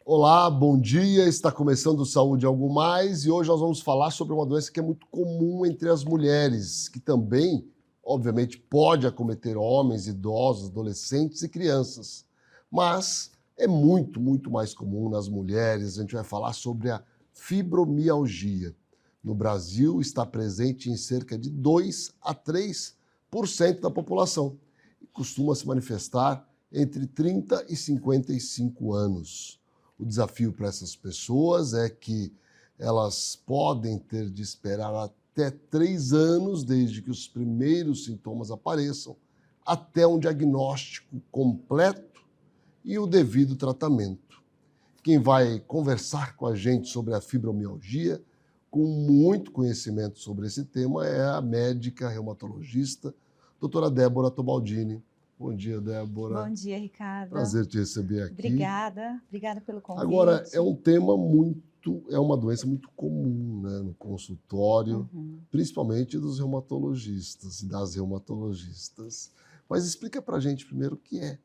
Olá, bom dia. Está começando o Saúde Algo Mais e hoje nós vamos falar sobre uma doença que é muito comum entre as mulheres, que também, obviamente, pode acometer homens, idosos, adolescentes e crianças. Mas é muito mais comum nas mulheres. A gente vai falar sobre a fibromialgia. No Brasil, está presente em cerca de 2 a 3% da população e costuma se manifestar entre 30 e 55 anos. O desafio para essas pessoas é que elas podem ter de esperar até 3 anos, desde que os primeiros sintomas apareçam, até um diagnóstico completo e o devido tratamento. Quem vai conversar com a gente sobre a fibromialgia, com muito conhecimento sobre esse tema, é a médica reumatologista, doutora Débora Tobaldini. Bom dia, Débora. Bom dia, Ricardo. Prazer te receber aqui. Obrigada pelo convite. Agora, é uma doença muito comum, né, no consultório, principalmente dos reumatologistas e das reumatologistas. Mas explica pra gente primeiro o que é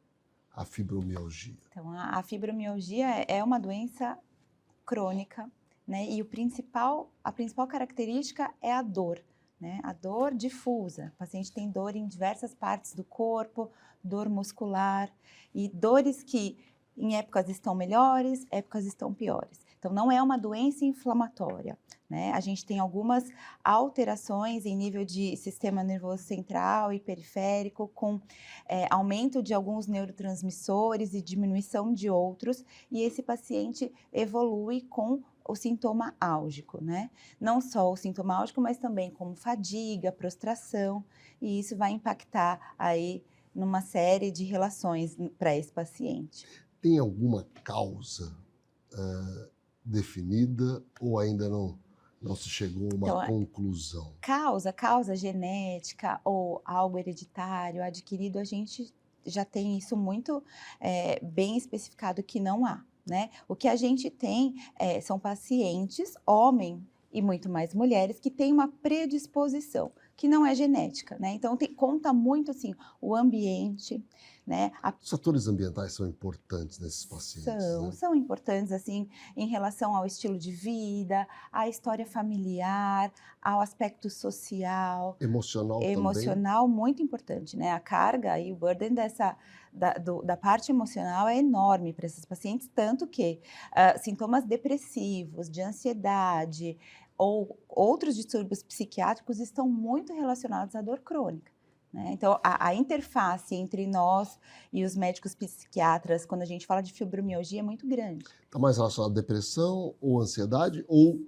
a fibromialgia. Então, a fibromialgia é uma doença crônica, né? E a principal característica é a dor, né? A dor difusa. O paciente tem dor em diversas partes do corpo, dor muscular e dores que em épocas estão melhores, épocas estão piores. Então, não é uma doença inflamatória, né? A gente tem algumas alterações em nível de sistema nervoso central e periférico, com aumento de alguns neurotransmissores e diminuição de outros, e esse paciente evolui com o sintoma álgico, né? Não só o sintoma álgico, mas também como fadiga, prostração, e isso vai impactar aí numa série de relações para esse paciente. Tem alguma causa definida ou ainda não se chegou a uma conclusão? Causa genética ou algo hereditário adquirido, a gente já tem isso muito bem especificado que não há, né? O que a gente tem são pacientes, homem e muito mais mulheres, que têm uma predisposição, que não é genética, né? Então, conta muito, assim, o ambiente, né? Os fatores ambientais são importantes nesses pacientes, São importantes, assim, em relação ao estilo de vida, à história familiar, ao aspecto social. Emocional também? Emocional, muito importante, né? A carga e o burden da parte emocional é enorme para esses pacientes, tanto que sintomas depressivos, de ansiedade ou outros distúrbios psiquiátricos estão muito relacionados à dor crônica, né? Então, a interface entre nós e os médicos psiquiatras, quando a gente fala de fibromialgia, é muito grande. Está mais relacionado à depressão ou ansiedade ou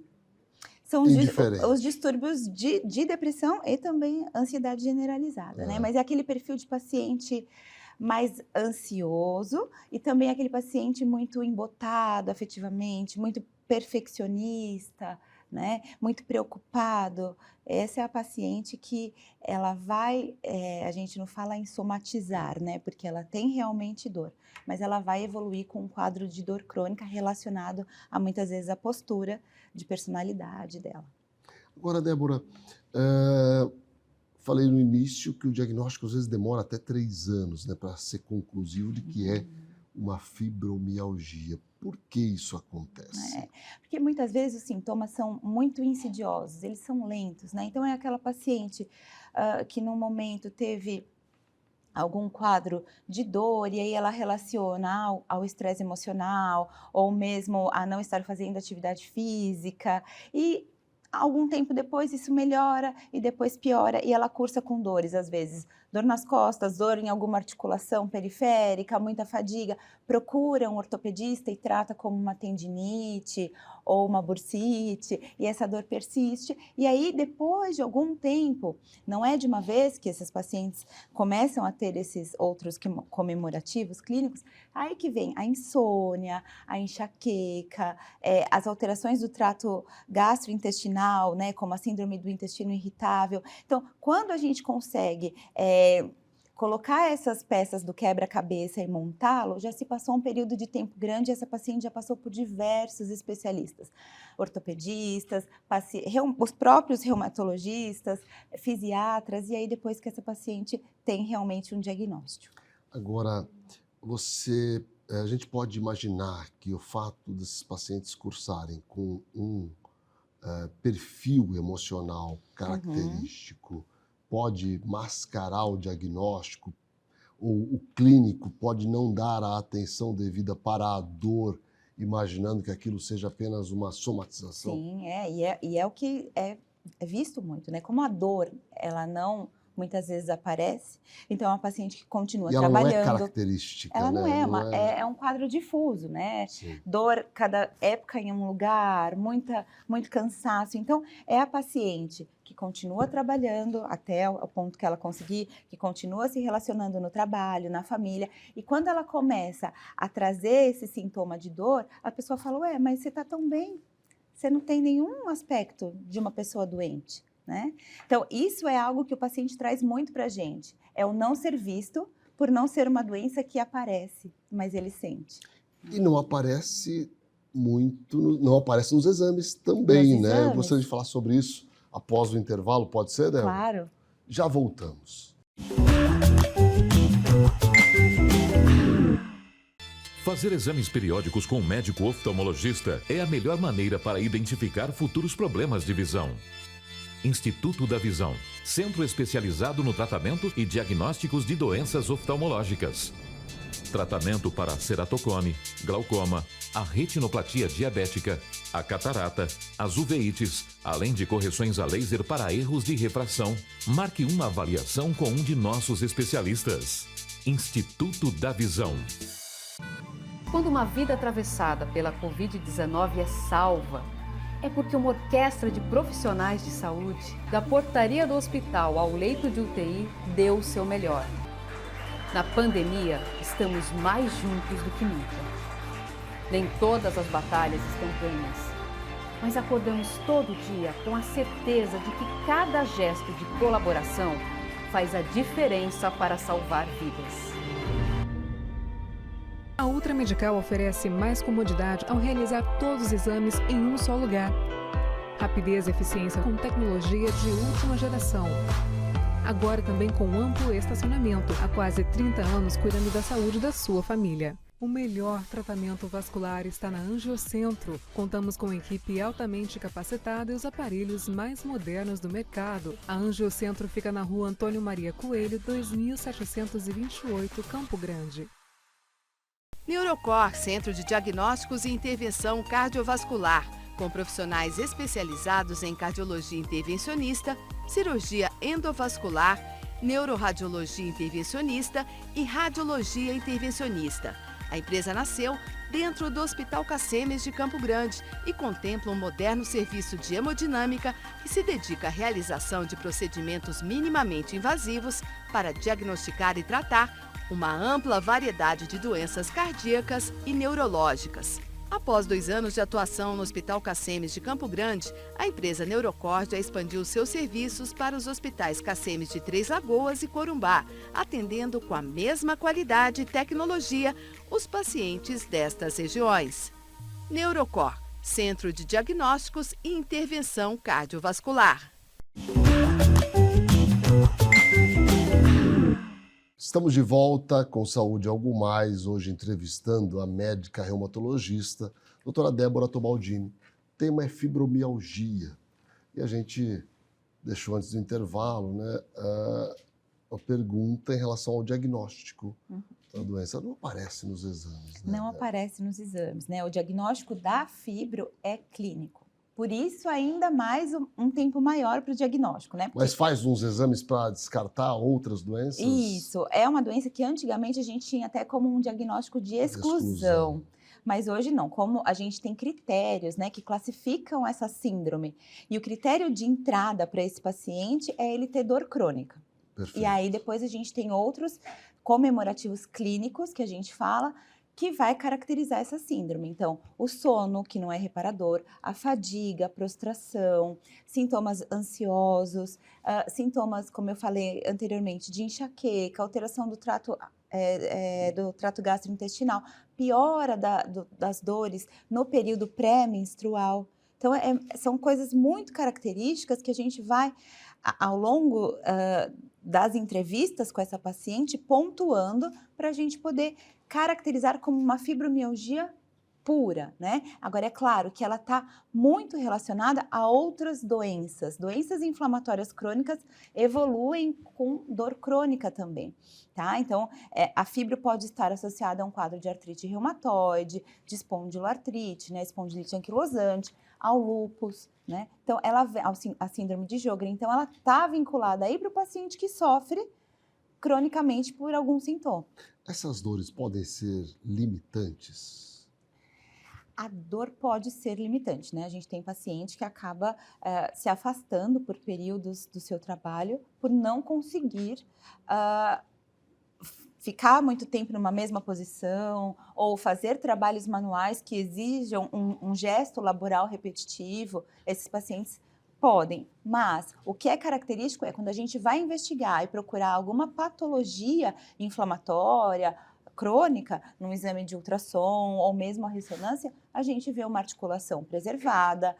São indiferente? os distúrbios de depressão e também ansiedade generalizada, né? Mas é aquele perfil de paciente mais ansioso e também aquele paciente muito embotado afetivamente, muito perfeccionista, né? Muito preocupado. Essa é a paciente que ela vai, a gente não fala em somatizar, né? Porque ela tem realmente dor, mas ela vai evoluir com um quadro de dor crônica relacionado a muitas vezes a postura de personalidade dela. Agora, Débora, falei no início que o diagnóstico às vezes demora até 3 anos, né, para ser conclusivo de que é uma fibromialgia. Por que isso acontece? Porque muitas vezes os sintomas são muito insidiosos, eles são lentos, né? Então é aquela paciente que no momento teve algum quadro de dor e aí ela relaciona ao estresse emocional ou mesmo a não estar fazendo atividade física e algum tempo depois isso melhora e depois piora e ela cursa com dores às vezes. Dor nas costas, dor em alguma articulação periférica, muita fadiga, procura um ortopedista e trata como uma tendinite ou uma bursite e essa dor persiste e aí depois de algum tempo, não é de uma vez que esses pacientes começam a ter esses outros comemorativos clínicos, aí que vem a insônia, a enxaqueca, as alterações do trato gastrointestinal, né, como a síndrome do intestino irritável. Então, quando a gente consegue colocar essas peças do quebra-cabeça e montá-lo, já se passou um período de tempo grande e essa paciente já passou por diversos especialistas, ortopedistas, os próprios reumatologistas, fisiatras, e aí depois que essa paciente tem realmente um diagnóstico. Agora, você a gente pode imaginar que o fato desses pacientes cursarem com um perfil emocional Uhum. característico pode mascarar o diagnóstico, ou o clínico pode não dar a atenção devida para a dor, imaginando que aquilo seja apenas uma somatização? Sim, e é o que é visto muito, né, como a dor, ela não muitas vezes aparece, então é uma paciente que continua E ela não é trabalhando. característica, Ela não né? é Não uma é. é um quadro difuso, né, Sim. dor cada época em um lugar, muito cansaço, então é a paciente que continua trabalhando até o ponto que ela conseguir, que continua se relacionando no trabalho, na família, e quando ela começa a trazer esse sintoma de dor, a pessoa fala: "Ué, mas você está tão bem, você não tem nenhum aspecto de uma pessoa doente", né. Então isso é algo que o paciente traz muito pra gente, é o não ser visto, por não ser uma doença que aparece, mas ele sente. E não aparece muito, não aparece nos exames Nos também, né? Eu gostaria de exames, falar sobre isso após o intervalo, pode ser, Débora? claro. Já voltamos. Fazer exames periódicos com um médico oftalmologista é a melhor maneira para identificar futuros problemas de visão. Instituto da Visão, centro especializado no tratamento e diagnósticos de doenças oftalmológicas. Tratamento para ceratocone, glaucoma, a retinoplatia diabética, a catarata, as uveites, além de correções a laser para erros de refração. Marque uma avaliação com um de nossos especialistas. Instituto da Visão. Quando uma vida atravessada pela Covid-19 é salva, é porque uma orquestra de profissionais de saúde, da portaria do hospital ao leito de UTI, deu o seu melhor. Na pandemia, estamos mais juntos do que nunca. Nem todas as batalhas estão ganhas, mas acordamos todo dia com a certeza de que cada gesto de colaboração faz a diferença para salvar vidas. A Ultra Medical oferece mais comodidade ao realizar todos os exames em um só lugar. Rapidez e eficiência com tecnologia de última geração. Agora também com amplo estacionamento. Há quase 30 anos cuidando da saúde da sua família. O melhor tratamento vascular está na Angiocentro. Contamos com equipe altamente capacitada e os aparelhos mais modernos do mercado. A Angiocentro fica na rua Antônio Maria Coelho, 2728, Campo Grande. Neurocor, Centro de Diagnósticos e Intervenção Cardiovascular, com profissionais especializados em cardiologia intervencionista, cirurgia endovascular, neuroradiologia intervencionista e radiologia intervencionista. A empresa nasceu dentro do Hospital Cacemes de Campo Grande e contempla um moderno serviço de hemodinâmica que se dedica à realização de procedimentos minimamente invasivos para diagnosticar e tratar uma ampla variedade de doenças cardíacas e neurológicas. Após 2 anos de atuação no Hospital Cacemes de Campo Grande, a empresa Neurocor já expandiu seus serviços para os hospitais Cacemes de Três Lagoas e Corumbá, atendendo com a mesma qualidade e tecnologia os pacientes destas regiões. Neurocor, Centro de Diagnósticos e Intervenção Cardiovascular. Estamos de volta com Saúde Algo Mais, hoje entrevistando a médica reumatologista, doutora Débora Tobaldini. O tema é fibromialgia. E a gente deixou antes do intervalo, né, uma pergunta em relação ao diagnóstico da doença. Não aparece nos exames, né, Não Débora? aparece nos exames, né, o diagnóstico da fibro é clínico. Por isso, ainda mais um tempo maior para o diagnóstico, né? Mas faz uns exames para descartar outras doenças? Isso, é uma doença que antigamente a gente tinha até como um diagnóstico de exclusão. Mas hoje não, como a gente tem critérios, né, que classificam essa síndrome. E o critério de entrada para esse paciente é ele ter dor crônica. Perfeito. E aí depois a gente tem outros comemorativos clínicos que a gente fala que vai caracterizar essa síndrome. Então, o sono, que não é reparador, a fadiga, a prostração, sintomas ansiosos, sintomas, como eu falei anteriormente, de enxaqueca, alteração do trato gastrointestinal, piora das dores no período pré-menstrual. Então, são coisas muito características que a gente vai, ao longo das entrevistas com essa paciente, pontuando para a gente poder caracterizar como uma fibromialgia pura, né? Agora, é claro que ela está muito relacionada a outras doenças. Doenças inflamatórias crônicas evoluem com dor crônica também, tá? Então, a fibro pode estar associada a um quadro de artrite reumatoide, de espondiloartrite, né? Espondilite anquilosante, ao lúpus, né? Então, a síndrome de Sjögren, então ela está vinculada aí para o paciente que sofre cronicamente por algum sintoma. Essas dores podem ser limitantes? A dor pode ser limitante, né? A gente tem paciente que acaba se afastando por períodos do seu trabalho por não conseguir ficar muito tempo numa mesma posição ou fazer trabalhos manuais que exijam um gesto laboral repetitivo. Esses pacientes podem, mas o que é característico é quando a gente vai investigar e procurar alguma patologia inflamatória, crônica, num exame de ultrassom ou mesmo a ressonância, a gente vê uma articulação preservada,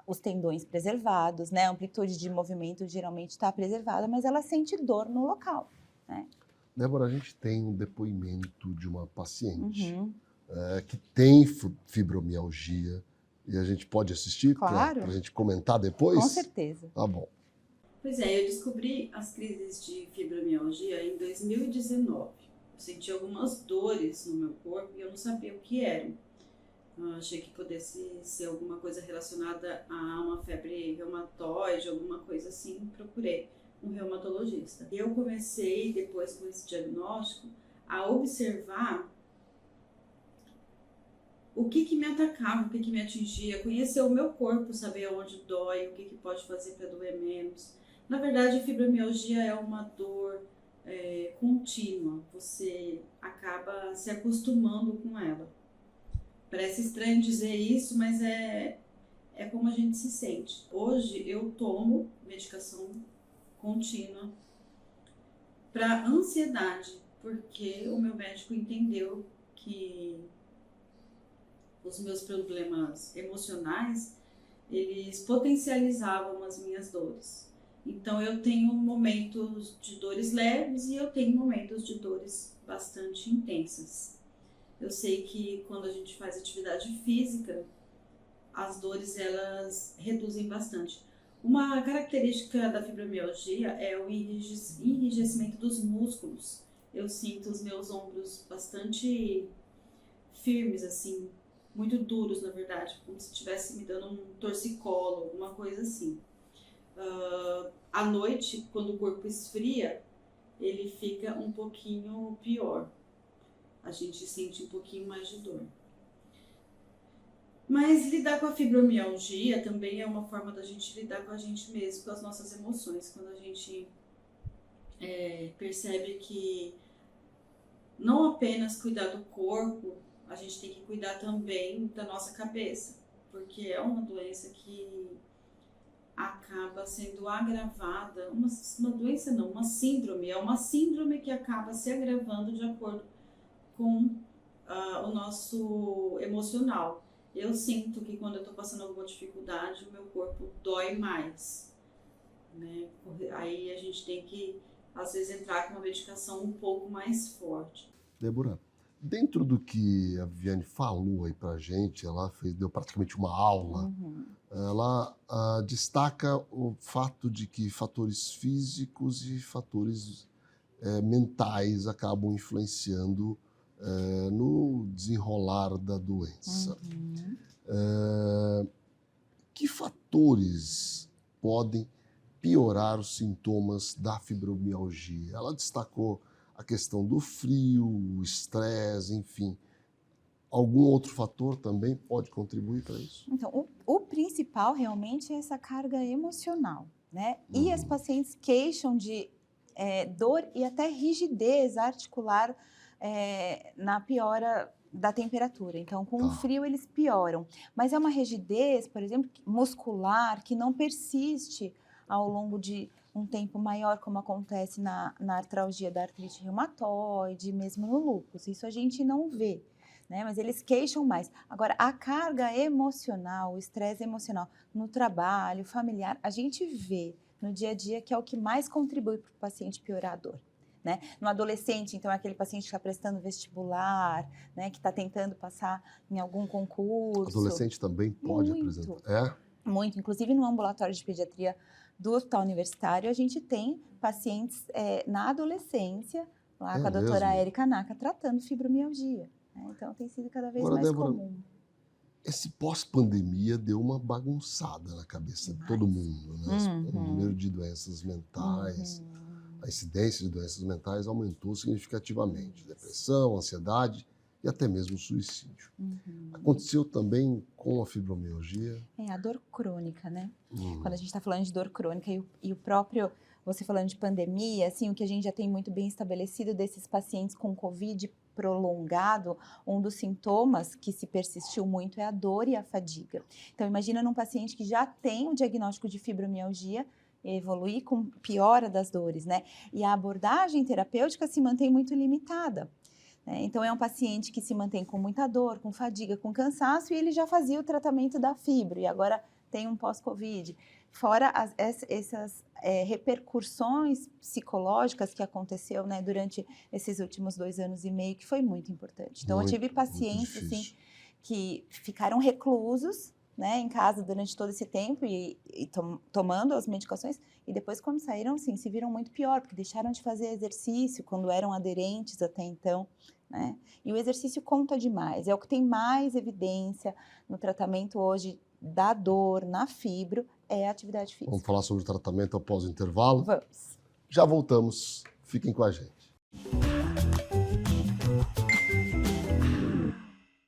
os tendões preservados, né? A amplitude de movimento geralmente está preservada, mas ela sente dor no local, né? Débora, a gente tem um depoimento de uma paciente que tem fibromialgia e a gente pode assistir Claro. para a gente comentar depois? Com certeza. Tá bom. Pois é, eu descobri as crises de fibromialgia em 2019. Eu senti algumas dores no meu corpo e eu não sabia o que eram. Eu achei que pudesse ser alguma coisa relacionada a uma febre reumatoide, alguma coisa assim. Procurei um reumatologista. Eu comecei, depois com esse diagnóstico, a observar o que me atacava, o que me atingia, conhecer o meu corpo, saber onde dói, o que pode fazer para doer menos. Na verdade, a fibromialgia é uma dor contínua, você acaba se acostumando com ela. Parece estranho dizer isso, mas é como a gente se sente. Hoje eu tomo medicação contínua para ansiedade, porque o meu médico entendeu que os meus problemas emocionais, eles potencializavam as minhas dores. Então, eu tenho momentos de dores leves e eu tenho momentos de dores bastante intensas. Eu sei que quando a gente faz atividade física, as dores, elas reduzem bastante. Uma característica da fibromialgia é o enrijecimento dos músculos. Eu sinto os meus ombros bastante firmes, assim, muito duros, na verdade, como se estivesse me dando um torcicolo, alguma coisa assim. À noite, quando o corpo esfria, ele fica um pouquinho pior. A gente sente um pouquinho mais de dor. Mas lidar com a fibromialgia também é uma forma da gente lidar com a gente mesmo, com as nossas emoções. Quando a gente percebe que não apenas cuidar do corpo, a gente tem que cuidar também da nossa cabeça. Porque é uma doença que acaba sendo agravada, uma doença não, uma síndrome, é uma síndrome que acaba se agravando de acordo com o nosso emocional. Eu sinto que quando eu estou passando alguma dificuldade, o meu corpo dói mais, né? Aí a gente tem que, às vezes, entrar com uma medicação um pouco mais forte. Débora, dentro do que a Viviane falou aí pra gente, ela deu praticamente uma aula, ela destaca o fato de que fatores físicos e fatores mentais acabam influenciando no desenrolar da doença. Que fatores podem piorar os sintomas da fibromialgia? Ela destacou a questão do frio, o estresse, enfim. Algum outro fator também pode contribuir para isso? Então, o principal realmente é essa carga emocional, né? E as pacientes queixam de dor e até rigidez articular na piora da temperatura. Então, com o frio eles pioram. Mas é uma rigidez, por exemplo, muscular, que não persiste ao longo de um tempo maior, como acontece na artralgia da artrite reumatoide, mesmo no lúpus. Isso a gente não vê, né? Mas eles queixam mais. Agora, a carga emocional, o estresse emocional no trabalho, familiar, a gente vê no dia a dia que é o que mais contribui para o paciente piorar a dor. Né? No adolescente, então, é aquele paciente que está prestando vestibular, né? Que está tentando passar em algum concurso. Adolescente também pode Muito. apresentar? Muito. Inclusive, no ambulatório de pediatria do Hospital Universitário, a gente tem pacientes na adolescência, lá com a doutora mesmo? Érica Naka, tratando fibromialgia. Né? Então, tem sido cada vez Agora, mais Débora, comum. esse pós-pandemia deu uma bagunçada na cabeça de todo mundo, né? O número de doenças mentais, a incidência de doenças mentais aumentou significativamente. Depressão, ansiedade e até mesmo suicídio. Aconteceu também com a fibromialgia? É a dor crônica, né? Quando a gente está falando de dor crônica e o próprio, você falando de pandemia, assim, o que a gente já tem muito bem estabelecido desses pacientes com Covid prolongado, um dos sintomas que se persistiu muito é a dor e a fadiga. Então, imagina num paciente que já tem o diagnóstico de fibromialgia, evoluir com piora das dores, né? E a abordagem terapêutica se mantém muito limitada. Então, é um paciente que se mantém com muita dor, com fadiga, com cansaço, e ele já fazia o tratamento da fibro, e agora tem um pós-Covid. Fora essas repercussões psicológicas que aconteceu, né, durante esses últimos 2 anos e meio, que foi muito importante. Então, eu tive pacientes assim, que ficaram reclusos, né, em casa durante todo esse tempo e tomando as medicações, e depois, quando saíram, assim, se viram muito pior, porque deixaram de fazer exercício quando eram aderentes até então, né? E o exercício conta demais, é o que tem mais evidência no tratamento hoje da dor, na fibro, é a atividade física. Vamos falar sobre o tratamento após o intervalo? Vamos. Já voltamos, fiquem com a gente.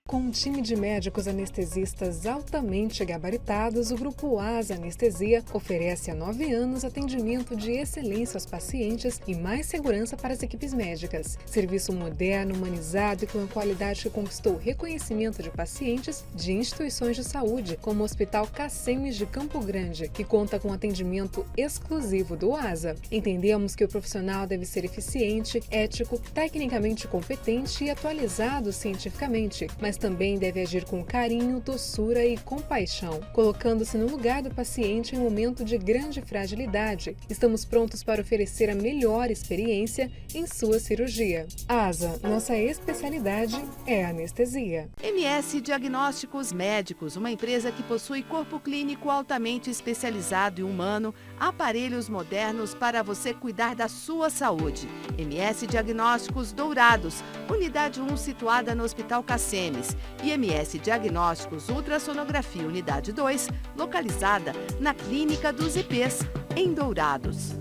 Com um time de médicos anestesistas altamente gabaritados, o Grupo Asa Anestesia oferece há 9 anos atendimento de excelência aos pacientes e mais segurança para as equipes médicas. Serviço moderno, humanizado e com a qualidade que conquistou o reconhecimento de pacientes de instituições de saúde, como o Hospital Cacemes de Campo Grande, que conta com atendimento exclusivo do Asa. Entendemos que o profissional deve ser eficiente, ético, tecnicamente competente e atualizado cientificamente, mas também deve agir com carinho, doçura e compaixão, colocando-se no lugar do paciente em um momento de grande fragilidade. Estamos prontos para oferecer a melhor experiência em sua cirurgia. Asa, nossa especialidade é a anestesia. MS Diagnósticos Médicos, uma empresa que possui corpo clínico altamente especializado e humano, aparelhos modernos para você cuidar da sua saúde. MS Diagnósticos Dourados, unidade 1 situada no Hospital Cacemes. E MS Diagnósticos Ultrassonografia Unidade 2, localizada na Clínica dos IPs, em Dourados.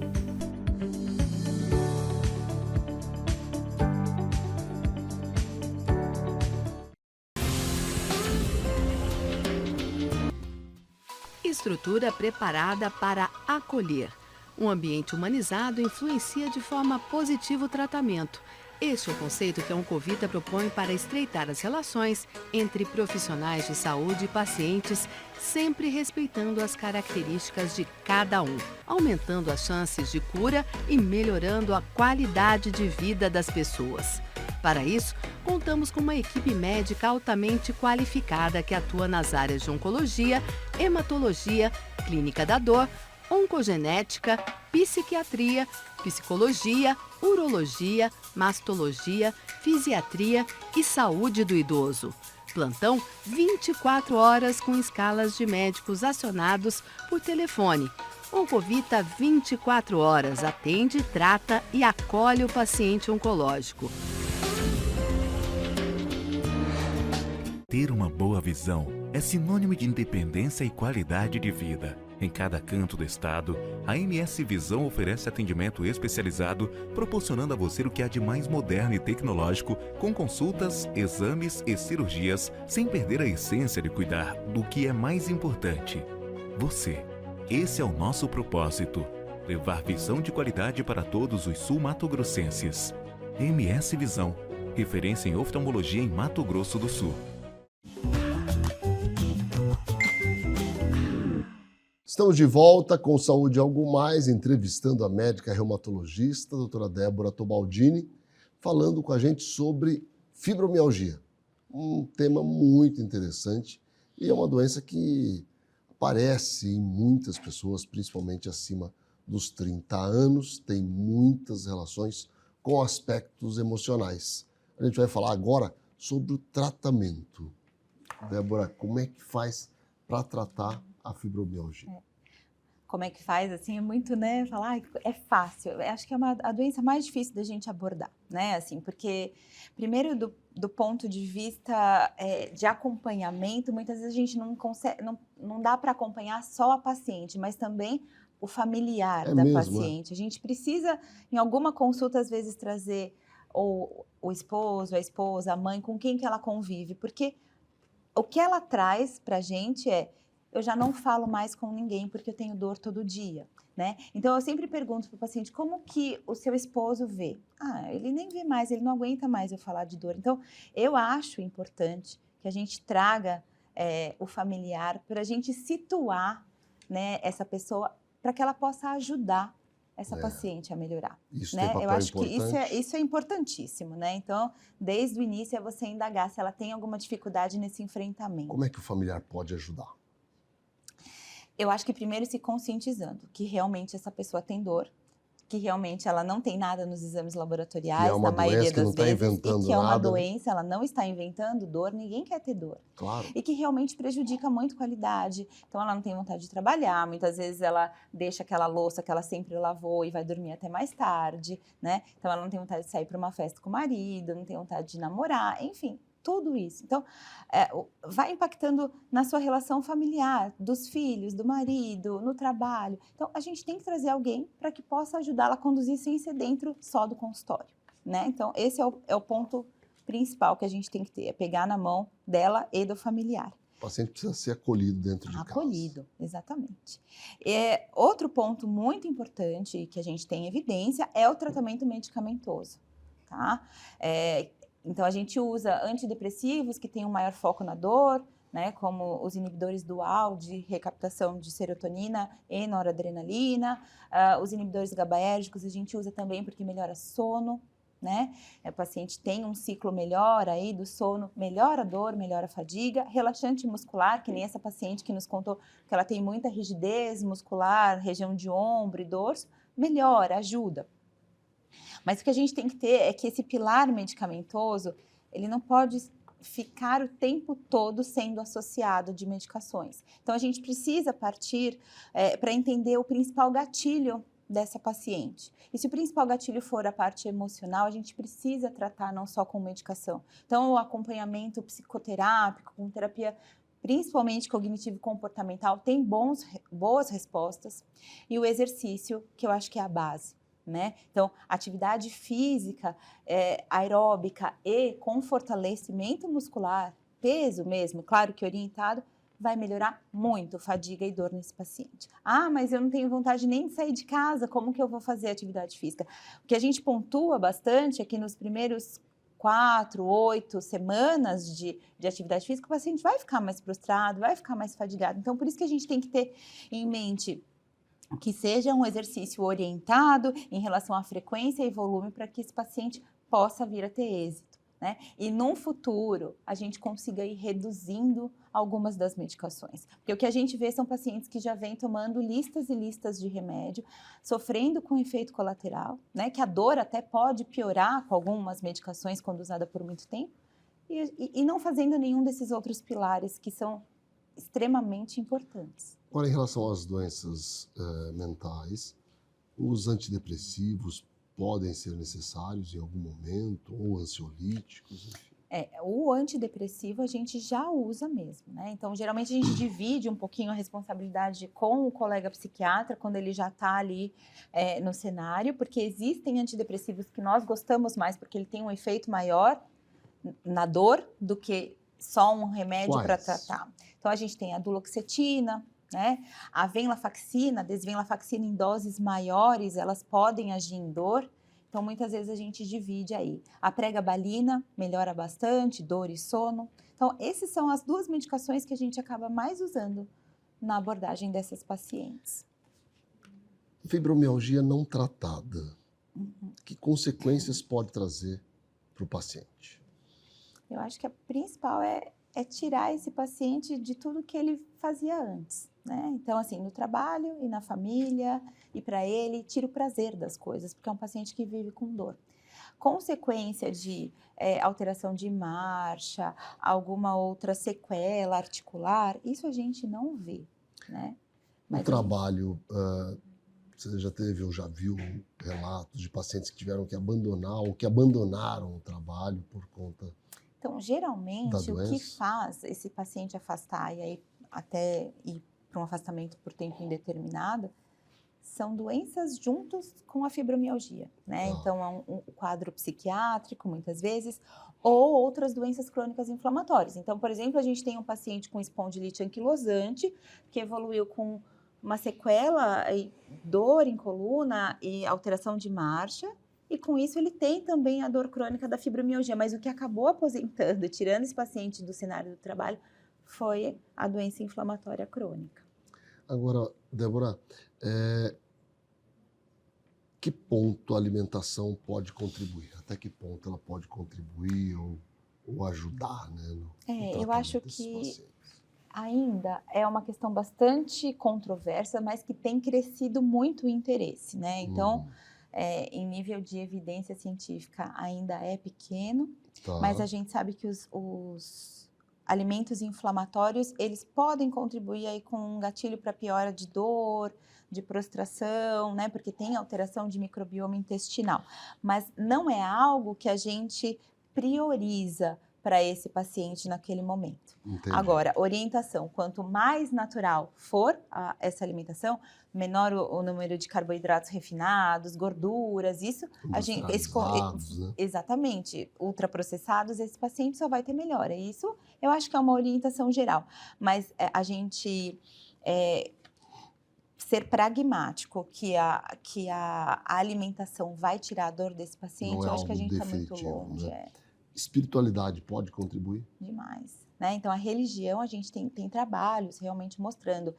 Estrutura preparada para acolher. Um ambiente humanizado influencia de forma positiva o tratamento. Este é o conceito que a Oncovita propõe para estreitar as relações entre profissionais de saúde e pacientes, sempre respeitando as características de cada um, aumentando as chances de cura e melhorando a qualidade de vida das pessoas. Para isso, contamos com uma equipe médica altamente qualificada que atua nas áreas de oncologia, hematologia, clínica da dor, oncogenética, psiquiatria, psicologia, urologia, mastologia, fisiatria e saúde do idoso. Plantão 24 horas com escalas de médicos acionados por telefone. Oncovita 24 horas atende, trata e acolhe o paciente oncológico. Ter uma boa visão é sinônimo de independência e qualidade de vida. Em cada canto do estado, a MS Visão oferece atendimento especializado, proporcionando a você o que há de mais moderno e tecnológico, com consultas, exames e cirurgias, sem perder a essência de cuidar do que é mais importante: você. Esse é o nosso propósito: levar visão de qualidade para todos os sul-mato-grossenses. MS Visão, referência em oftalmologia em Mato Grosso do Sul. Estamos de volta com Saúde Algo Mais, entrevistando a médica reumatologista, a doutora Débora Tobaldini, falando com a gente sobre fibromialgia, um tema muito interessante e é uma doença que aparece em muitas pessoas, principalmente acima dos 30 anos, tem muitas relações com aspectos emocionais. A gente vai falar agora sobre o tratamento. Débora, como é que faz para tratar a fibromialgia? Como é que faz, assim, é muito, né, falar, é fácil. Eu acho que é a doença mais difícil da gente abordar, né, assim, porque, primeiro, do ponto de vista de acompanhamento, muitas vezes a gente não consegue, não dá para acompanhar só a paciente, mas também o familiar da paciente. A gente precisa, em alguma consulta, às vezes, trazer ou o esposo, a esposa, a mãe, com quem que ela convive, porque o que ela traz para a gente eu já não falo mais com ninguém porque eu tenho dor todo dia, né? Então, eu sempre pergunto para o paciente, como que o seu esposo vê? Ah, ele nem vê mais, ele não aguenta mais eu falar de dor. Então, eu acho importante que a gente traga o familiar para a gente situar, né, essa pessoa para que ela possa ajudar essa paciente a melhorar. Isso né? tem papel Eu acho importante. que isso é importantíssimo, né? Então, desde o início é você indagar se ela tem alguma dificuldade nesse enfrentamento. Como é que o familiar pode ajudar? Eu acho que primeiro se conscientizando que realmente essa pessoa tem dor, que realmente ela não tem nada nos exames laboratoriais, uma na maioria doença que não das tá vezes, inventando e que é uma nada, né? doença, ela não está inventando dor, ninguém quer ter dor. Claro. E que realmente prejudica muito a qualidade. Então, ela não tem vontade de trabalhar, muitas vezes ela deixa aquela louça que ela sempre lavou e vai dormir até mais tarde, né? Então, ela não tem vontade de sair para uma festa com o marido, não tem vontade de namorar, enfim, tudo isso. Então, vai impactando na sua relação familiar, dos filhos, do marido, no trabalho. Então, a gente tem que trazer alguém para que possa ajudá-la a conduzir sem ser dentro só do consultório, né? Então, esse é o ponto principal que a gente tem que ter, é pegar na mão dela e do familiar. O paciente precisa ser acolhido dentro de casa. Acolhido, exatamente. Outro ponto muito importante que a gente tem evidência é o tratamento medicamentoso, tá? Então, a gente usa antidepressivos que têm um maior foco na dor, né, como os inibidores dual de recaptação de serotonina e noradrenalina, os inibidores GABAérgicos a gente usa também porque melhora sono, né? O paciente tem um ciclo melhor aí do sono, melhora a dor, melhora a fadiga, relaxante muscular, que nem essa paciente que nos contou que ela tem muita rigidez muscular, região de ombro e dorso, melhora, ajuda. Mas o que a gente tem que ter é que esse pilar medicamentoso, ele não pode ficar o tempo todo sendo associado de medicações. Então, a gente precisa partir para entender o principal gatilho dessa paciente. E se o principal gatilho for a parte emocional, a gente precisa tratar não só com medicação. Então, o acompanhamento psicoterápico, com terapia principalmente cognitivo-comportamental, tem boas respostas. E o exercício, que eu acho que é a base. Né? Então, atividade física, aeróbica e com fortalecimento muscular, peso mesmo, claro que orientado, vai melhorar muito fadiga e dor nesse paciente. Ah, mas eu não tenho vontade nem de sair de casa, como que eu vou fazer atividade física? O que a gente pontua bastante é que nos primeiros 4, 8 semanas de atividade física, o paciente vai ficar mais prostrado, vai ficar mais fadigado. Então, por isso que a gente tem que ter em mente que seja um exercício orientado em relação à frequência e volume para que esse paciente possa vir a ter êxito, né? E no futuro, a gente consiga ir reduzindo algumas das medicações. Porque o que a gente vê são pacientes que já vêm tomando listas e listas de remédio, sofrendo com efeito colateral, né? Que a dor até pode piorar com algumas medicações quando usada por muito tempo, e não fazendo nenhum desses outros pilares que são extremamente importantes. Agora, em relação às doenças mentais, os antidepressivos podem ser necessários em algum momento, ou ansiolíticos, enfim. O antidepressivo a gente já usa mesmo, né? Então, geralmente a gente divide um pouquinho a responsabilidade com o colega psiquiatra quando ele já está ali no cenário, porque existem antidepressivos que nós gostamos mais porque ele tem um efeito maior na dor do que só um remédio para tratar. Então, a gente tem a duloxetina, né? A venlafaxina, desvenlafaxina em doses maiores, elas podem agir em dor. Então, muitas vezes a gente divide aí. A pregabalina melhora bastante, dor e sono. Então, essas são as duas medicações que a gente acaba mais usando na abordagem dessas pacientes. Fibromialgia não tratada, que consequências pode trazer para o paciente? Eu acho que a principal é tirar esse paciente de tudo que ele fazia antes, né? Então, assim, no trabalho e na família e para ele, tira o prazer das coisas, porque é um paciente que vive com dor. Consequência de alteração de marcha, alguma outra sequela articular, isso a gente não vê, né? No trabalho, você já teve ou já viu relatos de pacientes que tiveram que abandonar ou que abandonaram o trabalho por conta... Então, geralmente, o que faz esse paciente afastar e aí até ir para um afastamento por tempo indeterminado são doenças juntos com a fibromialgia, né? Então, é um quadro psiquiátrico, muitas vezes, ou outras doenças crônicas inflamatórias. Então, por exemplo, a gente tem um paciente com espondilite anquilosante que evoluiu com uma sequela, dor em coluna e alteração de marcha, e com isso ele tem também a dor crônica da fibromialgia, mas o que acabou aposentando, tirando esse paciente do cenário do trabalho, foi a doença inflamatória crônica. Agora, Débora, que ponto a alimentação pode contribuir? Até que ponto ela pode contribuir ou ajudar, né, no eu acho que ainda é uma questão bastante controversa, mas que tem crescido muito o interesse, né? Então, em nível de evidência científica ainda é pequeno, mas a gente sabe que os alimentos inflamatórios, eles podem contribuir aí com um gatilho para piora de dor, de prostração, né? Porque tem alteração de microbioma intestinal. Mas não é algo que a gente prioriza para esse paciente naquele momento. Entendi. Agora, orientação, quanto mais natural for essa alimentação, menor o número de carboidratos refinados, gorduras, isso a gente né? Exatamente, ultraprocessados, esse paciente só vai ter melhora. Isso eu acho que é uma orientação geral, mas a gente ser pragmático que a alimentação vai tirar a dor desse paciente, eu acho que a gente está muito longe. Né? Espiritualidade pode contribuir? Demais, né? Então, a religião, a gente tem trabalhos realmente mostrando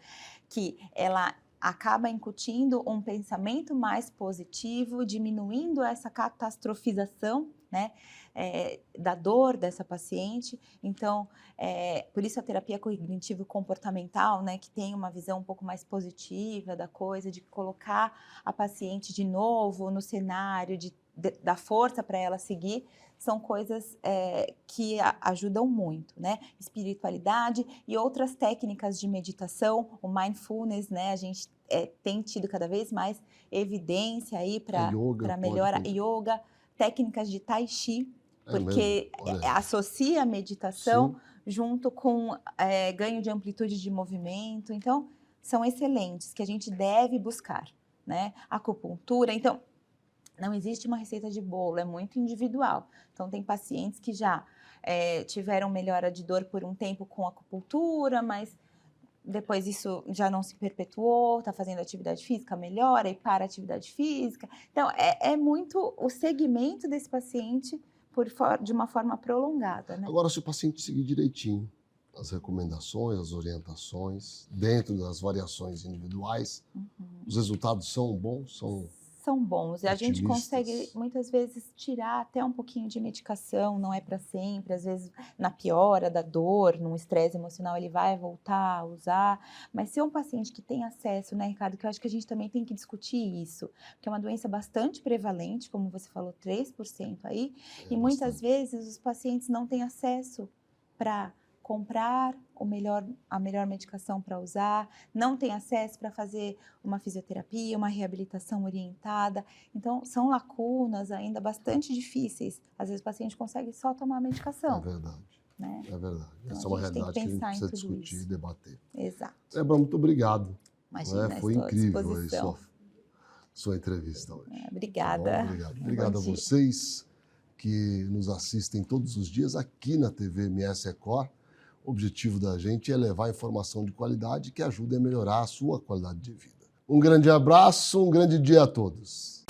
que ela acaba incutindo um pensamento mais positivo, diminuindo essa catastrofização, né, da dor dessa paciente. Então, por isso a terapia cognitivo-comportamental, né, que tem uma visão um pouco mais positiva da coisa, de colocar a paciente de novo no cenário, da força para ela seguir, são coisas que ajudam muito, né? Espiritualidade e outras técnicas de meditação, o mindfulness, né? A gente tem tido cada vez mais evidência aí para melhora. Yoga, técnicas de tai chi, porque associa a meditação junto com ganho de amplitude de movimento. Então, são excelentes, que a gente deve buscar, né? Acupuntura, então... Não existe uma receita de bolo, é muito individual. Então, tem pacientes que já tiveram melhora de dor por um tempo com acupuntura, mas depois isso já não se perpetuou, está fazendo atividade física, melhora e para a atividade física. Então, é muito o segmento desse paciente de uma forma prolongada, né? Agora, se o paciente seguir direitinho as recomendações, as orientações, dentro das variações individuais, os resultados são bons? São bons. E a gente consegue, muitas vezes, tirar até um pouquinho de medicação, não é para sempre. Às vezes, na piora da dor, num estresse emocional, ele vai voltar a usar. Mas se é um paciente que tem acesso, né, Ricardo, que eu acho que a gente também tem que discutir isso, porque é uma doença bastante prevalente, como você falou, 3% aí, e muitas vezes os pacientes não têm acesso para comprar a melhor medicação para usar, não tem acesso para fazer uma fisioterapia, uma reabilitação orientada. Então, são lacunas ainda bastante difíceis. Às vezes o paciente consegue só tomar a medicação. É verdade. Né? É verdade. Então, essa é uma realidade que a gente precisa discutir e debater. Exato. Débora, muito obrigado. Imagina, Foi incrível aí sua entrevista hoje. Obrigada. Tá bom? Obrigado a vocês que nos assistem todos os dias aqui na TV MS Record. O objetivo da gente é levar informação de qualidade que ajude a melhorar a sua qualidade de vida. Um grande abraço, um grande dia a todos.